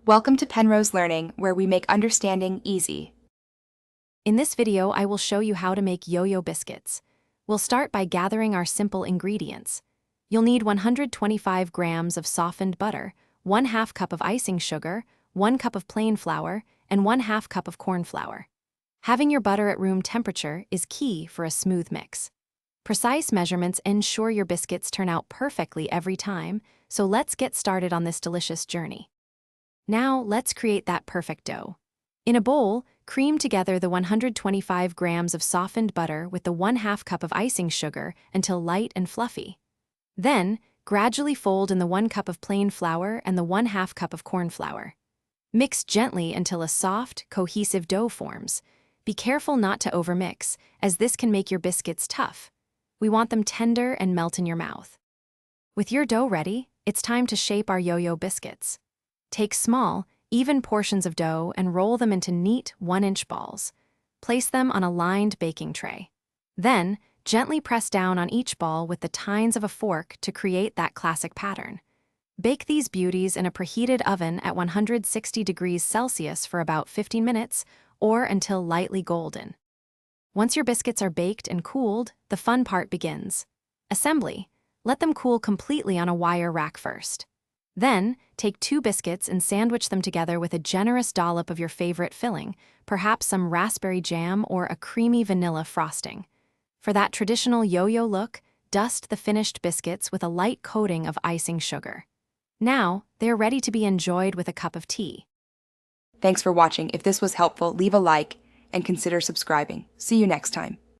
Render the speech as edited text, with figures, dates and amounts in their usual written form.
Welcome to Penrose Learning, where we make understanding easy. In this video, I will show you how to make Yoyo biscuits. We'll start by gathering our simple ingredients. You'll need 125 grams of softened butter, 1/2 cup of icing sugar, 1 cup of plain flour, and 1/2 cup of corn flour. Having your butter at room temperature is key for a smooth mix. Precise measurements ensure your biscuits turn out perfectly every time, so let's get started on this delicious journey. Now, let's create that perfect dough. In a bowl, cream together the 125 grams of softened butter with the 1/2 cup of icing sugar until light and fluffy. Then, gradually fold in the 1 cup of plain flour and the 1/2 cup of corn flour. Mix gently until a soft, cohesive dough forms. Be careful not to overmix, as this can make your biscuits tough. We want them tender and melt in your mouth. With your dough ready, it's time to shape our yo-yo biscuits. Take small, even portions of dough and roll them into neat 1-inch balls. Place them on a lined baking tray. Then, gently press down on each ball with the tines of a fork to create that classic pattern. Bake these beauties in a preheated oven at 160 degrees Celsius for about 15 minutes or until lightly golden. Once your biscuits are baked and cooled, the fun part begins. Assembly. Let them cool completely on a wire rack first. Then, take 2 biscuits and sandwich them together with a generous dollop of your favorite filling, perhaps some raspberry jam or a creamy vanilla frosting. For that traditional yo-yo look, dust the finished biscuits with a light coating of icing sugar. Now, they're ready to be enjoyed with a cup of tea. Thanks for watching. If this was helpful, leave a like and consider subscribing. See you next time.